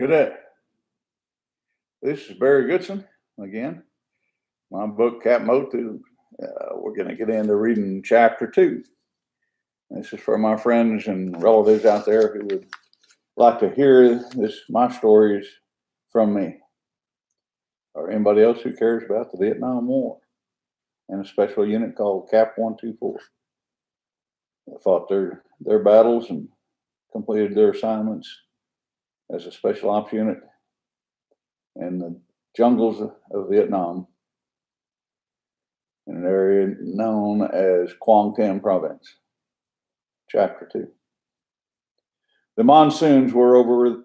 Good day. This is Barry Goodson again. My book, Cap Motu. We're going to get into reading chapter 2. This is for my friends and relatives out there who would like to hear my stories from me, or anybody else who cares about the Vietnam War and a special unit called Cap 124. They fought their battles and completed their assignments as a special ops unit in the jungles of Vietnam in an area known as Quang Tam Province. Chapter 2. The monsoons were over,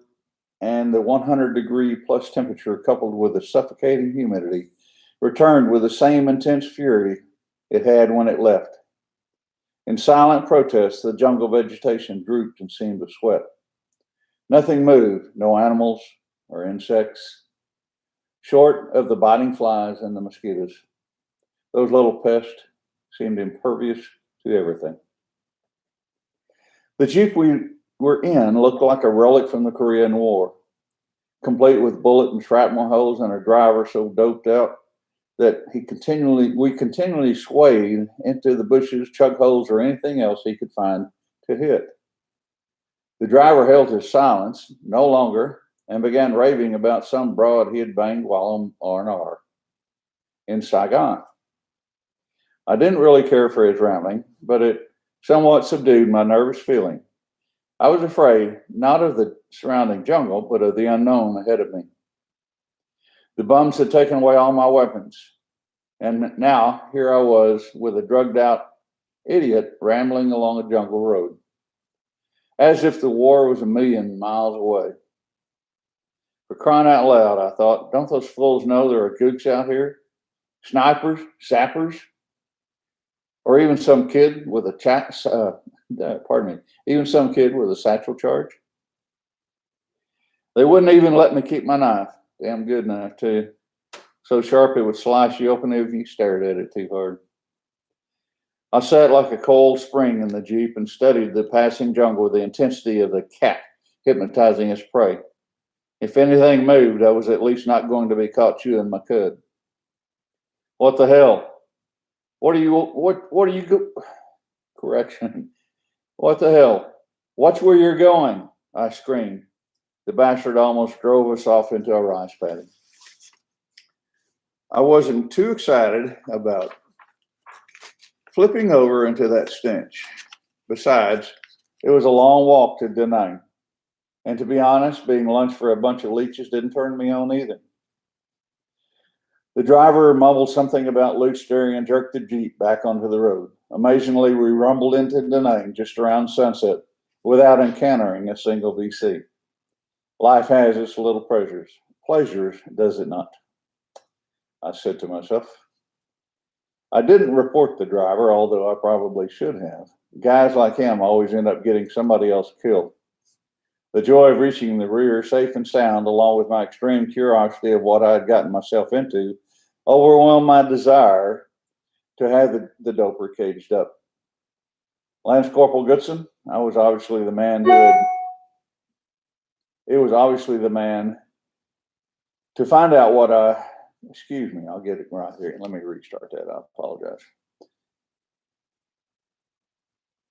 and the 100-degree plus temperature, coupled with the suffocating humidity, returned with the same intense fury it had when it left. In silent protest, the jungle vegetation drooped and seemed to sweat. Nothing moved, no animals or insects, short of the biting flies and the mosquitoes. Those little pests seemed impervious to everything. The Jeep we were in looked like a relic from the Korean War, complete with bullet and shrapnel holes and a driver so doped out that we continually swayed into the bushes, chug holes, or anything else he could find to hit. The driver held his silence no longer and began raving about some broad he had banged while on R&R in Saigon. I didn't really care for his rambling, but it somewhat subdued my nervous feeling. I was afraid not of the surrounding jungle, but of the unknown ahead of me. The bums had taken away all my weapons, and now here I was with a drugged-out idiot rambling along a jungle road, as if the war was a million miles away. For crying out loud, I thought, don't those fools know there are gooks out here? Snipers, sappers, or even some kid with a satchel charge? They wouldn't even let me keep my knife. Damn good knife, too. So sharp it would slice you open if you stared at it too hard. I sat like a cold spring in the Jeep and studied the passing jungle with the intensity of a cat hypnotizing its prey. If anything moved, I was at least not going to be caught chewing my cud. What the hell? Correction. What the hell? Watch where you're going, I screamed. The bastard almost drove us off into a rice paddy. I wasn't too excited about flipping over into that stench. Besides, it was a long walk to Da Nang. And to be honest, being lunch for a bunch of leeches didn't turn me on either. The driver mumbled something loot loose steering and jerked the Jeep back onto the road. Amazingly, we rumbled into Da Nang just around sunset without encountering a single VC. Life has its little pleasures, does it not? I said to myself. I didn't report the driver, although I probably should have. Guys like him always end up getting somebody else killed. The joy of reaching the rear safe and sound, along with my extreme curiosity of what I had gotten myself into, overwhelmed my desire to have the doper caged up. Lance Corporal Goodson, it was obviously the man to find out what excuse me, I'll get it right here. Let me restart that. I apologize.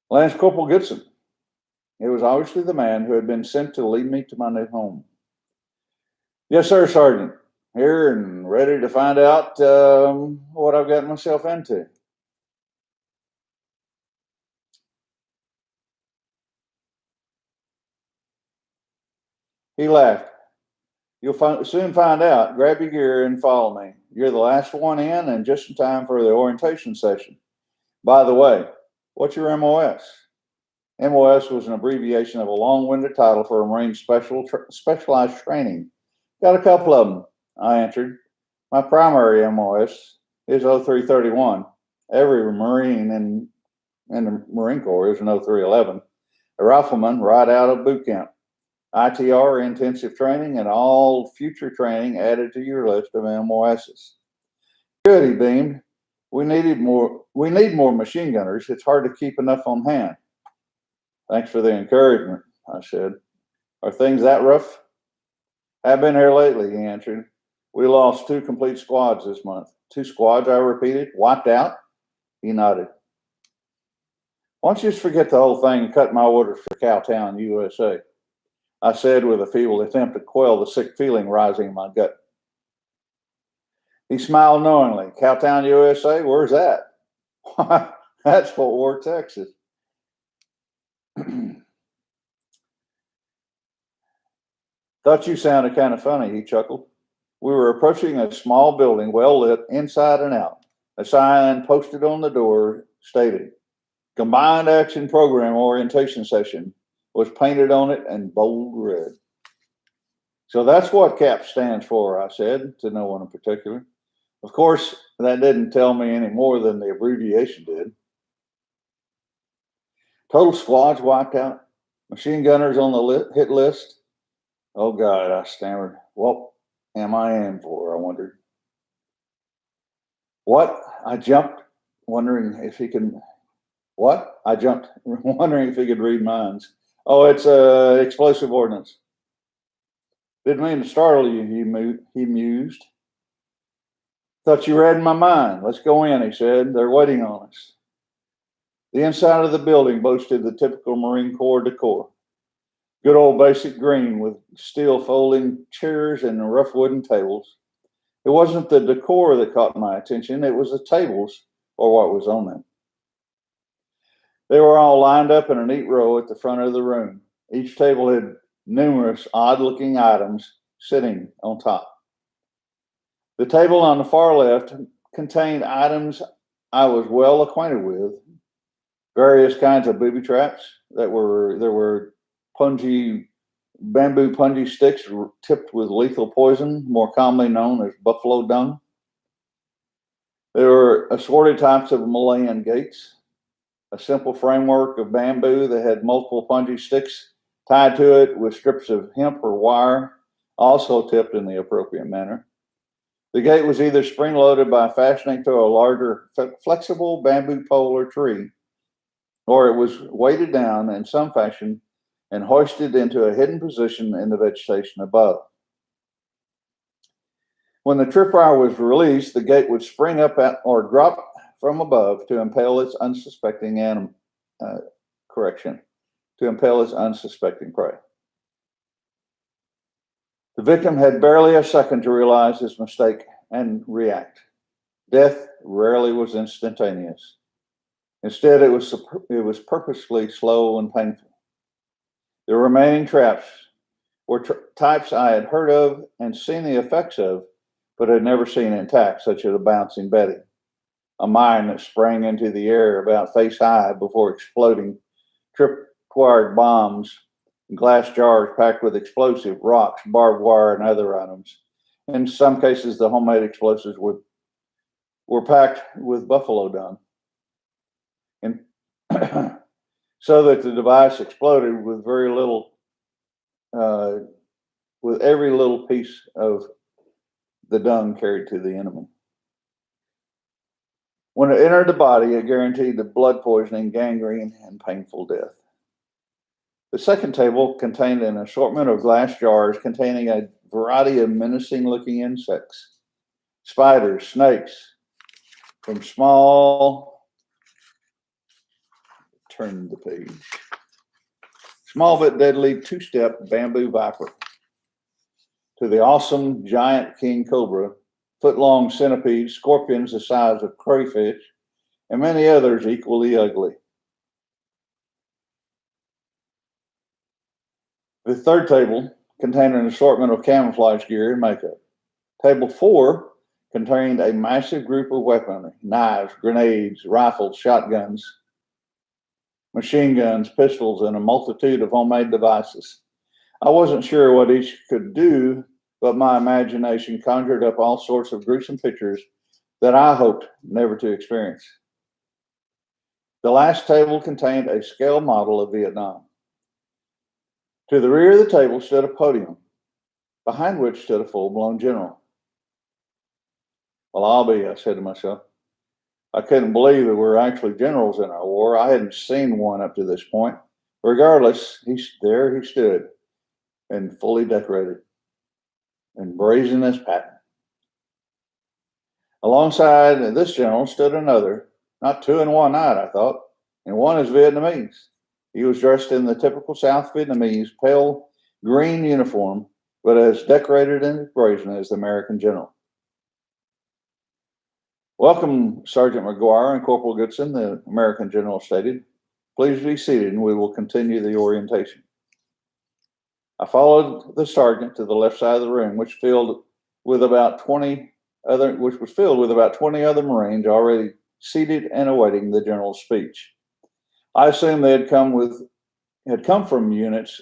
Lance Corporal Goodson. It was obviously the man who had been sent to lead me to my new home. Yes, sir, Sergeant. Here and ready to find out what I've gotten myself into. He laughed. You'll soon find out. Grab your gear and follow me. You're the last one in and just in time for the orientation session. By the way, what's your MOS? MOS was an abbreviation of a long-winded title for a Marine specialized training. Got a couple of them, I answered. My primary MOS is 0331. Every Marine in the Marine Corps is an 0311. A rifleman right out of boot camp. ITR, intensive training, and all future training added to your list of MOSs. Good, he beamed. We need more machine gunners. It's hard to keep enough on hand. Thanks for the encouragement, I said. Are things that rough? Have been here lately, he answered. We lost 2 complete squads this month. 2 squads, I repeated. Wiped out? He nodded. Why don't you just forget the whole thing and cut my orders for Cowtown, USA? I said with a feeble attempt to quell the sick feeling rising in my gut. He smiled knowingly. Cowtown, USA? Where's that? Why, that's Fort Worth, Texas. Thought you sounded kind of funny, he chuckled. We were approaching a small building, well lit inside and out. A sign posted on the door stated, Combined Action Program Orientation Session, was painted on it in bold red. So that's what CAP stands for, I said, to no one in particular. Of course, that didn't tell me any more than the abbreviation did. Total squads wiped out. Machine gunners on the hit list. Oh, God, I stammered. What am I in for, I wondered. What? I jumped, wondering if he could... What? I jumped, wondering if he could read minds. Oh, it's explosive ordnance. Didn't mean to startle you, he mused. Thought you read my mind. Let's go in, he said. They're waiting on us. The inside of the building boasted the typical Marine Corps decor. Good old basic green with steel folding chairs and rough wooden tables. It wasn't the decor that caught my attention. It was the tables or what was on them. They were all lined up in a neat row at the front of the room. Each table had numerous odd-looking items sitting on top. The table on the far left contained items I was well acquainted with. Various kinds of booby traps. There were bamboo punji sticks tipped with lethal poison, more commonly known as buffalo dung. There were assorted types of Malayan gates. A simple framework of bamboo that had multiple punji sticks tied to it with strips of hemp or wire, also tipped in the appropriate manner. The gate was either spring-loaded by fastening to a larger, flexible bamboo pole or tree, or it was weighted down in some fashion and hoisted into a hidden position in the vegetation above. When the tripwire was released, the gate would spring up or drop from above to impale its unsuspecting prey. The victim had barely a second to realize his mistake and react. Death rarely was instantaneous. Instead, it was purposefully slow and painful. The remaining traps were types I had heard of and seen the effects of, but had never seen intact, such as a bouncing Betty, a mine that sprang into the air about face high before exploding, tripwired bombs, glass jars packed with explosive, rocks, barbed wire, and other items. In some cases, the homemade explosives were packed with buffalo dung. And so that the device exploded with very little, with every little piece of the dung carried to the enemy. When it entered the body, it guaranteed the blood poisoning, gangrene, and painful death. The second table contained an assortment of glass jars containing a variety of menacing-looking insects, spiders, snakes, from small but deadly two-step bamboo viper to the awesome giant king cobra, foot-long centipedes, scorpions the size of crayfish, and many others equally ugly. The third table contained an assortment of camouflage gear and makeup. Table 4 contained a massive group of weaponry, knives, grenades, rifles, shotguns, machine guns, pistols, and a multitude of homemade devices. I wasn't sure what each could do, but my imagination conjured up all sorts of gruesome pictures that I hoped never to experience. The last table contained a scale model of Vietnam. To the rear of the table stood a podium, behind which stood a full-blown general. Well, I'll be, I said to myself. I couldn't believe there were actually generals in our war. I hadn't seen one up to this point. Regardless, there he stood and fully decorated. and brazen as Patton. Alongside this general stood another, not two in one night, I thought, and one is Vietnamese. He was dressed in the typical South Vietnamese pale green uniform, but as decorated and brazen as the American general. Welcome, Sergeant McGuire and Corporal Goodson, the American general stated. Please be seated and we will continue the orientation. I followed the sergeant to the left side of the room, which was filled with about 20 other Marines already seated and awaiting the general's speech. I assumed they had come from units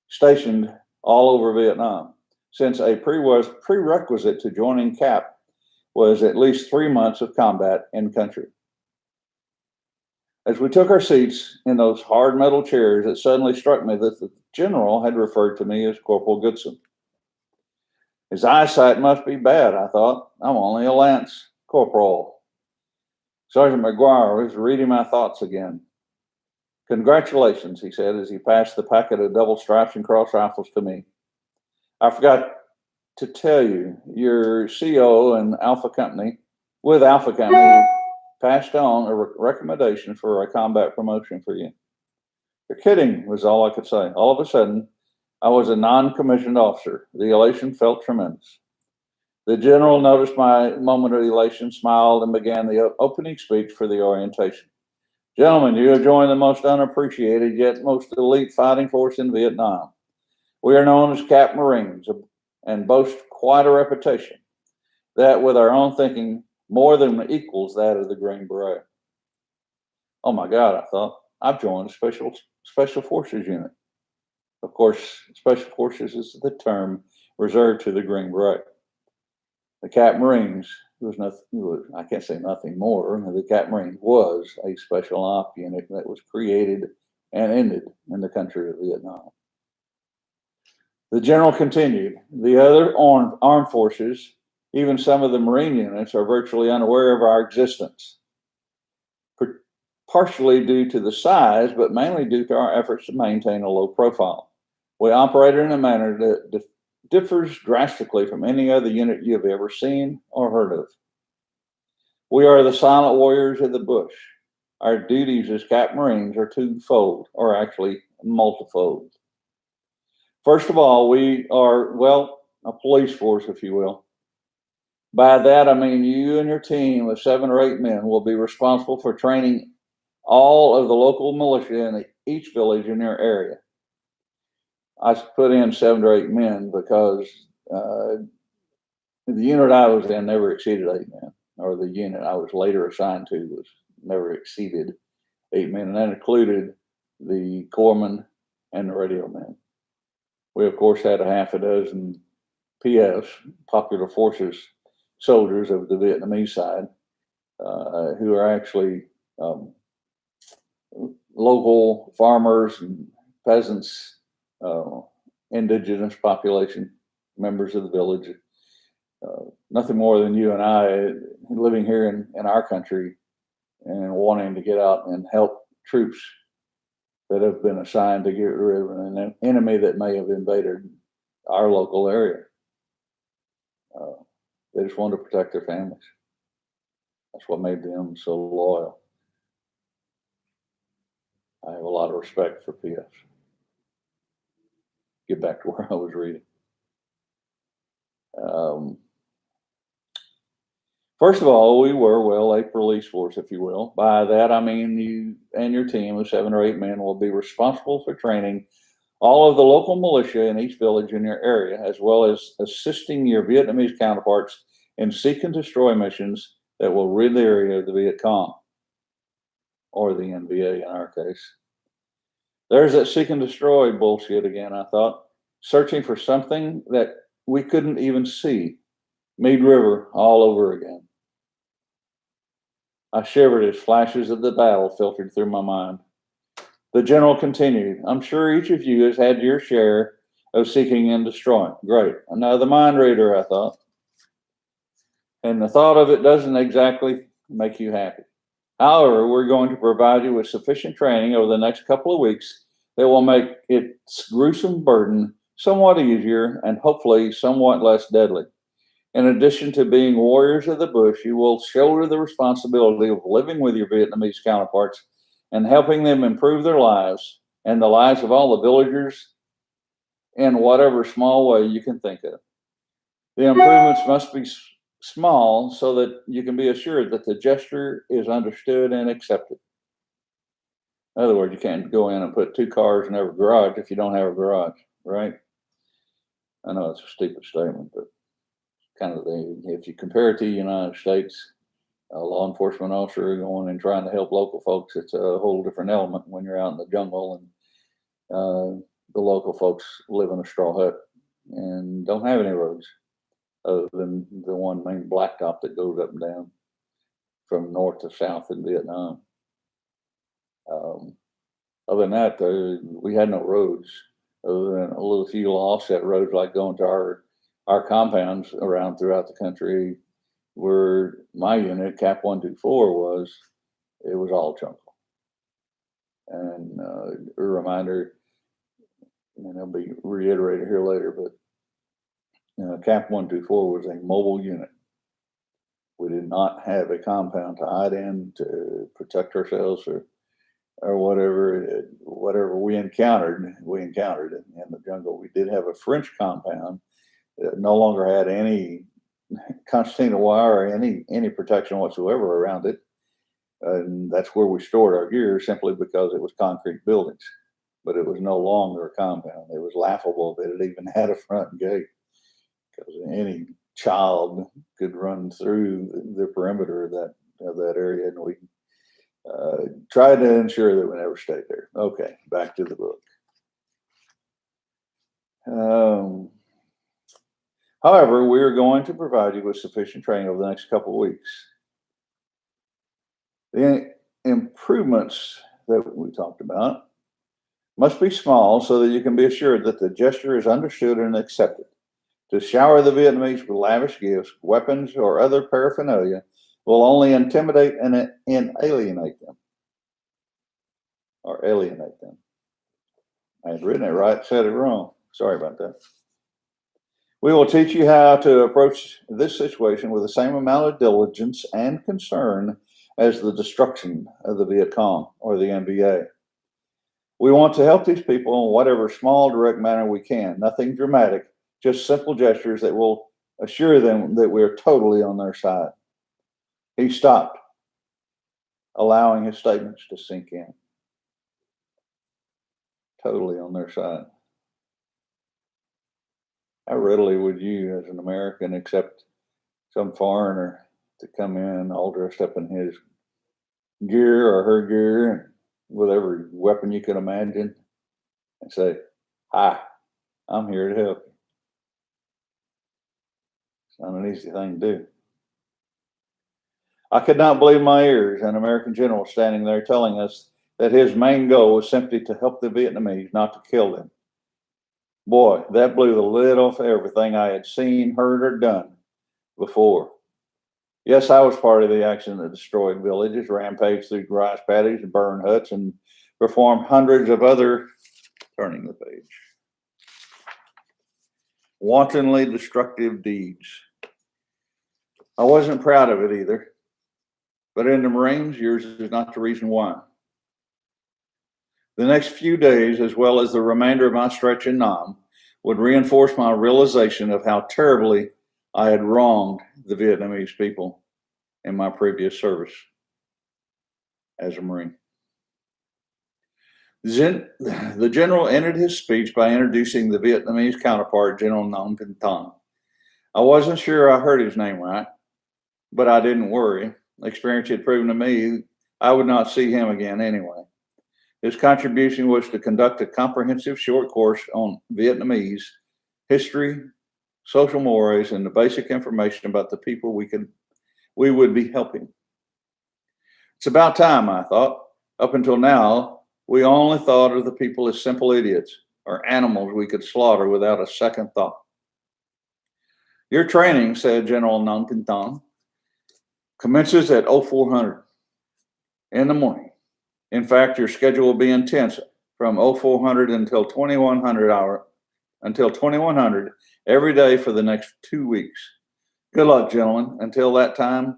stationed all over Vietnam, since a prerequisite to joining CAP was at least 3 months of combat in country. As we took our seats in those hard metal chairs, it suddenly struck me that the general had referred to me as Corporal Goodson. His eyesight must be bad, I thought. I'm only a lance corporal. Sergeant McGuire was reading my thoughts again. Congratulations, he said as he passed the packet of double stripes and cross rifles to me. I forgot to tell you, your CO and Alpha Company passed on a recommendation for a combat promotion for you. You're kidding, was all I could say. All of a sudden, I was a non-commissioned officer. The elation felt tremendous. The general noticed my moment of elation, smiled, and began the opening speech for the orientation. Gentlemen, you have joined the most unappreciated yet most elite fighting force in Vietnam. We are known as CAP Marines and boast quite a reputation that, with our own thinking, more than equals that of the Green Beret. Oh my God, I thought, I've joined a special forces unit. Of course, special forces is the term reserved to the Green Beret. The CAP Marines I can't say nothing more. The CAP Marines was a special op unit that was created and ended in the country of Vietnam. The general continued, the other armed forces, even some of the Marine units, are virtually unaware of our existence, partially due to the size, but mainly due to our efforts to maintain a low profile. We operate in a manner that differs drastically from any other unit you have ever seen or heard of. We are the silent warriors of the bush. Our duties as CAP Marines are twofold, or actually multifold. First of all, we are, a police force, if you will. By that, I mean you and your team of 7 or 8 men will be responsible for training all of the local militia in each village in your area. I put in 7 or 8 men because the unit I was in never exceeded 8 men, or the unit I was later assigned to was never exceeded 8 men, and that included the corpsmen and the radio men. We, of course, had a half a dozen PFs, Popular Forces soldiers of the Vietnamese side, who are actually local farmers and peasants, indigenous population, members of the village. Nothing more than you and I living here in our country and wanting to get out and help troops that have been assigned to get rid of an enemy that may have invaded our local area. They just wanted to protect their families. That's what made them so loyal. I have a lot of respect for PFs. Get back to where I was reading. First of all, we were, a police force, if you will. By that, I mean you and your team of 7 or 8 men will be responsible for training all of the local militia in each village in your area, as well as assisting your Vietnamese counterparts in seek and destroy missions that will rid the area of the Viet Cong, or the NVA in our case. There's that seek and destroy bullshit again, I thought. Searching for something that we couldn't even see. Meade River all over again. I shivered as flashes of the battle filtered through my mind. The general continued, I'm sure each of you has had your share of seeking and destroying. Great. Another mind reader, I thought. And the thought of it doesn't exactly make you happy. However, we're going to provide you with sufficient training over the next couple of weeks that will make its gruesome burden somewhat easier and hopefully somewhat less deadly. In addition to being warriors of the bush, you will shoulder the responsibility of living with your Vietnamese counterparts and helping them improve their lives and the lives of all the villagers in whatever small way you can think of. The improvements must be small so that you can be assured that the gesture is understood and accepted. In other words, you can't go in and put 2 cars in every garage if you don't have a garage, right? I know it's a stupid statement, but kind of if you compare it to the United States, a law enforcement officer going and trying to help local folks, it's a whole different element when you're out in the jungle and the local folks live in a straw hut and don't have any roads other than the one main blacktop that goes up and down from north to south in Vietnam. Other than that, we had no roads other than a little few offset roads like going to our compounds around throughout the country. Where my unit, Cap 124, was, it was all jungle. And a reminder, and it'll be reiterated here later, but Cap 124 was a mobile unit. We did not have a compound to hide in to protect ourselves or whatever we encountered in the jungle. We did have a French compound that no longer had any concertina wire or any protection whatsoever around it. And that's where we stored our gear simply because it was concrete buildings, but it was no longer a compound. It was laughable that it even had a front gate because any child could run through the perimeter of that area, and we tried to ensure that we never stayed there. Okay, back to the book. However, we are going to provide you with sufficient training over the next couple of weeks. The improvements that we talked about must be small so that you can be assured that the gesture is understood and accepted. To shower the Vietnamese with lavish gifts, weapons, or other paraphernalia will only intimidate and alienate them. Or alienate them. I had written it right, said it wrong. Sorry about that. We will teach you how to approach this situation with the same amount of diligence and concern as the destruction of the Viet Cong or the NBA. We want to help these people in whatever small, direct manner we can. Nothing dramatic, just simple gestures that will assure them that we are totally on their side. He stopped, allowing his statements to sink in. Totally on their side. How readily would you, as an American, accept some foreigner to come in all dressed up in his gear or her gear with every weapon you can imagine and say, "Hi, I'm here to help you"? It's not an easy thing to do. I could not believe my ears. An American general standing there telling us that his main goal was simply to help the Vietnamese, not to kill them. Boy, that blew the lid off everything I had seen, heard, or done before. Yes, I was part of the action that destroyed villages, rampaged through rice paddies, and burned huts, and performed hundreds of other, turning the page, wantonly destructive deeds. I wasn't proud of it either, but in the Marines, yours is not the reason why. The next few days, as well as the remainder of my stretch in Nam, would reinforce my realization of how terribly I had wronged the Vietnamese people in my previous service as a Marine. The general ended his speech by introducing the Vietnamese counterpart, General Nam Kinh Thanh. I wasn't sure I heard his name right, but I didn't worry. Experience had proven to me I would not see him again anyway. His contribution was to conduct a comprehensive short course on Vietnamese history, social mores, and the basic information about the people we would be helping. It's about time, I thought. Up until now, we only thought of the people as simple idiots or animals we could slaughter without a second thought. Your training, said General Nam Kinh Thanh, commences at 0400 in the morning. In fact, your schedule will be intense from 0400 until 2100 until 2100 every day for the next 2 weeks. Good luck, gentlemen. Until that time,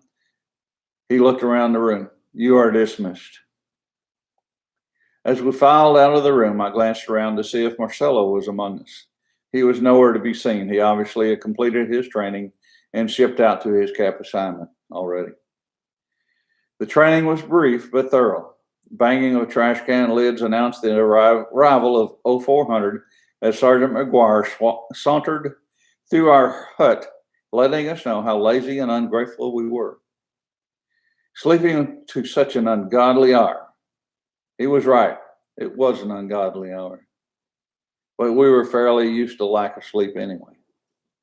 he looked around the room. You are dismissed. As we filed out of the room, I glanced around to see if Marcelo was among us. He was nowhere to be seen. He obviously had completed his training and shipped out to his cap assignment already. The training was brief but thorough. Banging of trash can lids announced the arrival of 0400 as Sergeant McGuire sauntered through our hut, letting us know how lazy and ungrateful we were. Sleeping to such an ungodly hour. He was right. It was an ungodly hour. But we were fairly used to lack of sleep anyway,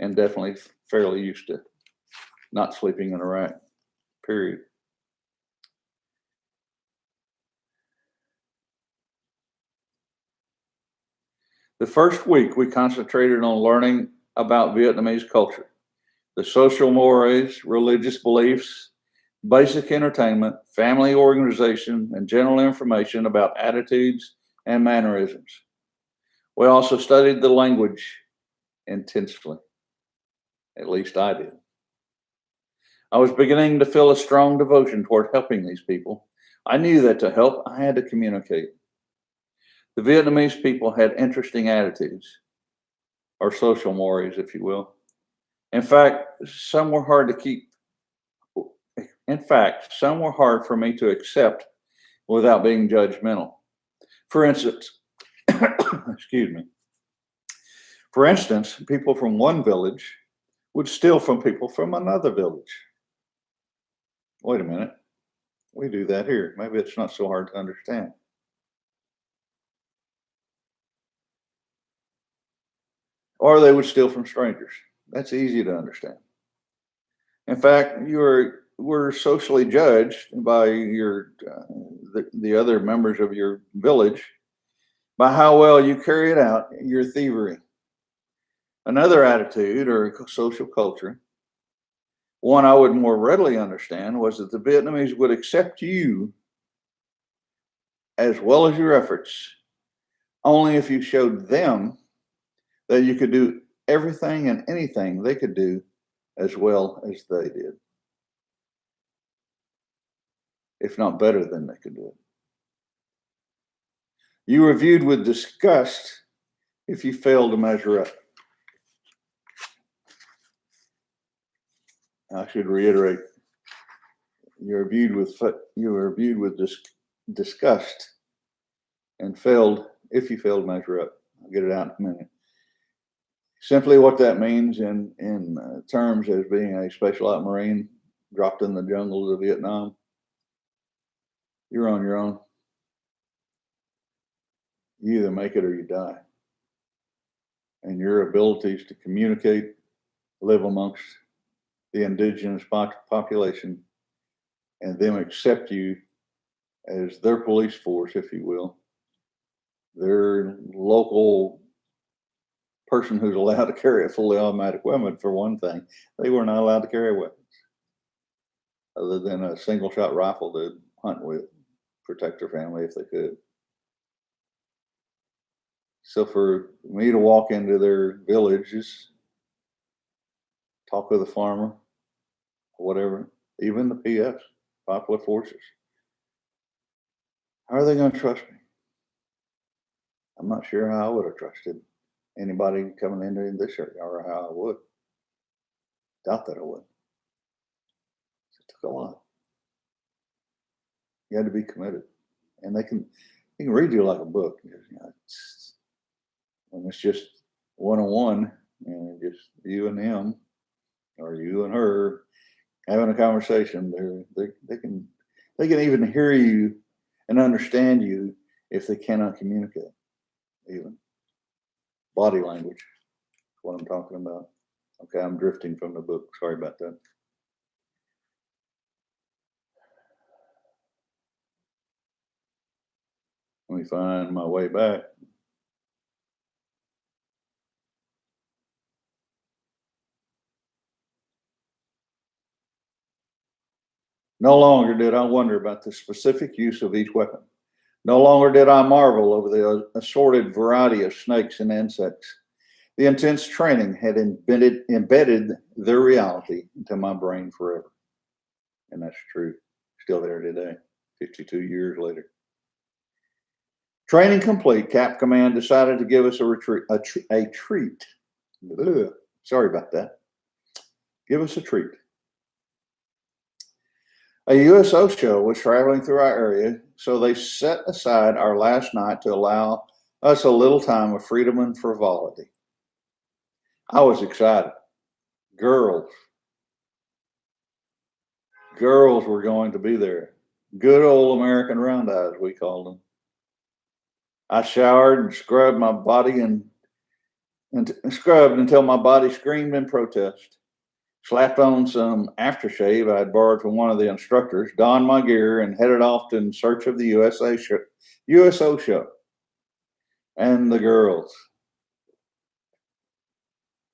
and definitely fairly used to not sleeping in Iraq, period. The first week, we concentrated on learning about Vietnamese culture, the social mores, religious beliefs, basic entertainment, family organization, and general information about attitudes and mannerisms. We also studied the language intensely. At least I did. I was beginning to feel a strong devotion toward helping these people. I knew that to help, I had to communicate. The Vietnamese people had interesting attitudes, or social mores, if you will. In fact, some were hard for me to accept without being judgmental. For instance, excuse me. For instance, people from one village would steal from people from another village. Wait a minute. We do that here. Maybe it's not so hard to understand. Or they would steal from strangers. That's easy to understand. In fact, we're socially judged by the other members of your village by how well you carry it out, your thievery. Another attitude or social culture, one I would more readily understand, was that the Vietnamese would accept you as well as your efforts only if you showed them that you could do everything and anything they could do as well as they did, if not better than they could do it. You were viewed with disgust if you failed to measure up. I should reiterate, you were viewed with disgust and failed if you failed to measure up. I'll get it out in a minute. Simply what that means in terms as being a special ops Marine dropped in the jungles of Vietnam, you're on your own. You either make it or you die. And your abilities to communicate, live amongst the indigenous population, and them accept you as their police force, if you will, their local person who's allowed to carry a fully automatic weapon, for one thing. They were not allowed to carry weapons other than a single shot rifle to hunt with, protect their family if they could. So for me to walk into their villages, talk with a farmer, whatever, even the PFs, Popular Forces, how are they going to trust me? I'm not sure how I would have trusted anybody coming into this area or how I would. Doubt that I would. It took a lot. You had to be committed. And they can read you like a book. And it's just one-on-one, and just you and him, or you and her having a conversation. They can even hear you and understand you if they cannot communicate. Even body language is what I'm talking about. Okay, I'm drifting from the book. Sorry about that. Let me find my way back. No longer did I wonder about the specific use of each weapon. No longer did I marvel over the assorted variety of snakes and insects. The intense training had embedded their reality into my brain forever. And that's true. Still there today, 52 years later. Training complete, Cap Command decided to give us a treat. Ugh, sorry about that. Give us a treat. A USO show was traveling through our area, so they set aside our last night to allow us a little time of freedom and frivolity. I was excited. Girls were going to be there. Good old American round eyes, we called them. I showered and scrubbed my body and scrubbed until my body screamed in protest. Slapped on some aftershave I had borrowed from one of the instructors, donned my gear, and headed off in search of the USO show. And the girls.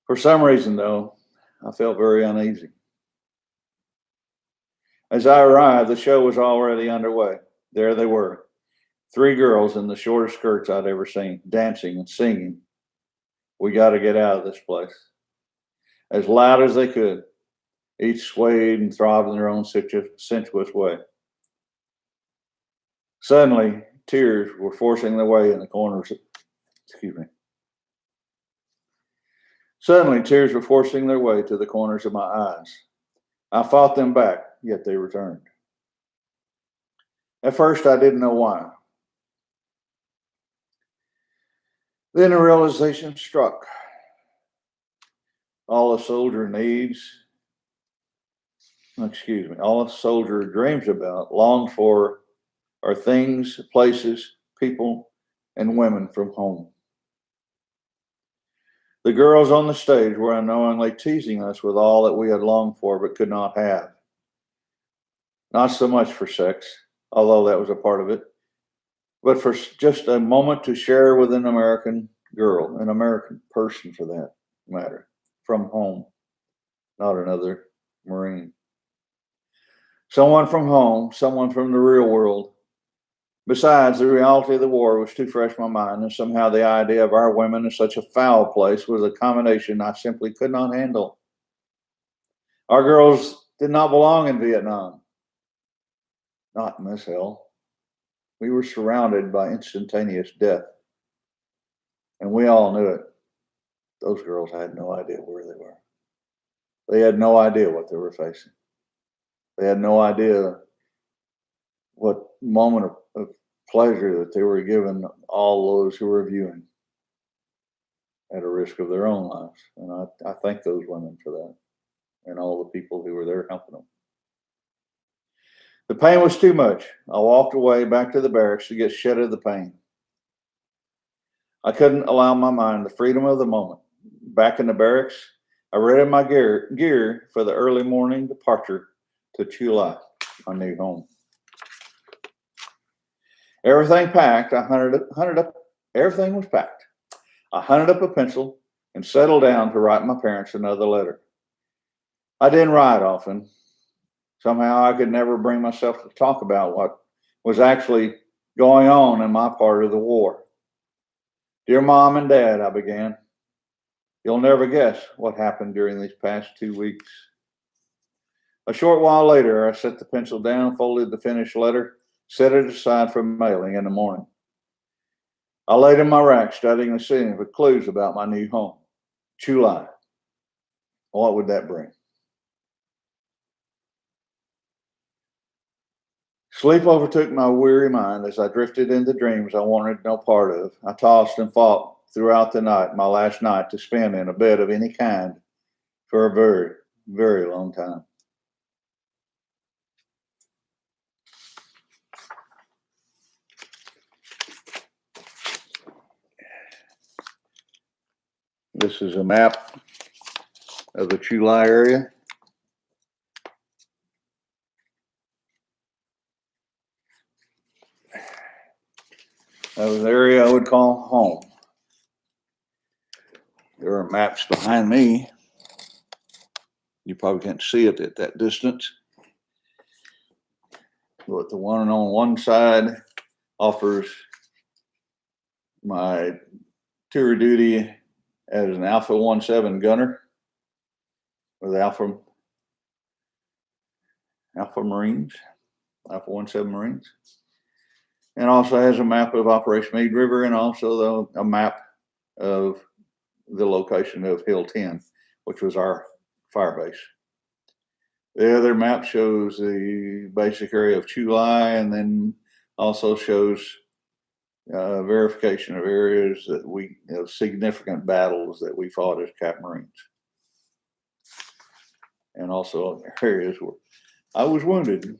For some reason, though, I felt very uneasy. As I arrived, the show was already underway. There they were, 3 girls in the shortest skirts I'd ever seen, dancing and singing. We got to get out of this place. As loud as they could. Each swayed and throbbed in their own sensuous way. Suddenly, tears were forcing their way in the corners. Suddenly, tears were forcing their way to the corners of my eyes. I fought them back, yet they returned. At first, I didn't know why. Then a realization struck. All a soldier dreams about, longs for, are things, places, people, and women from home. The girls on the stage were unknowingly teasing us with all that we had longed for but could not have. Not so much for sex, although that was a part of it, but for just a moment to share with an American girl, an American person for that matter, from home, not another Marine. Someone from home, someone from the real world. Besides, the reality of the war was too fresh in my mind, and somehow the idea of our women in such a foul place was a combination I simply could not handle. Our girls did not belong in Vietnam. Not in this hell. We were surrounded by instantaneous death. And we all knew it. Those girls had no idea where they were. They had no idea what they were facing. They had no idea what moment of pleasure that they were giving all those who were viewing at a risk of their own lives. And I thank those women for that and all the people who were there helping them. The pain was too much. I walked away back to the barracks to get shed of the pain. I couldn't allow my mind the freedom of the moment. Back in the barracks, I readied my gear for the early morning departure to Chu Lai, my new home. Everything packed, everything was packed. I hunted up a pencil and settled down to write my parents another letter. I didn't write often. Somehow I could never bring myself to talk about what was actually going on in my part of the war. Dear Mom and Dad, I began. You'll never guess what happened during these past 2 weeks. A short while later, I set the pencil down, folded the finished letter, set it aside for mailing in the morning. I laid in my rack, studying the ceiling for clues about my new home, Chu Lai. What would that bring? Sleep overtook my weary mind as I drifted into dreams I wanted no part of. I tossed and fought throughout the night, my last night to spend in a bed of any kind for a very, very long time. This is a map of the Chu Lai area. That was the area I would call home. There are maps behind me. You probably can't see it at that distance. But the one on one side offers my tour duty as an Alpha 17 gunner with Alpha Marines, Alpha 17 Marines, and also has a map of Operation Meade River and also a map of the location of Hill 10, which was our fire base. The other map shows the basic area of Chulai, and then also shows verification of areas of significant battles that we fought as Cap Marines, and also areas where I was wounded.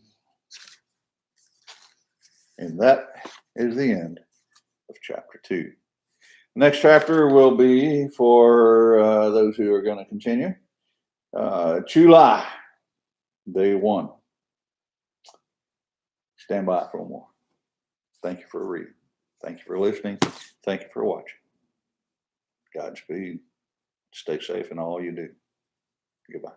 And that is the end of chapter 2. Next chapter will be for those who are going to continue. Chulai, day 1. Stand by for more. Thank you for reading. Thank you for listening. Thank you for watching. Godspeed. Stay safe in all you do. Goodbye.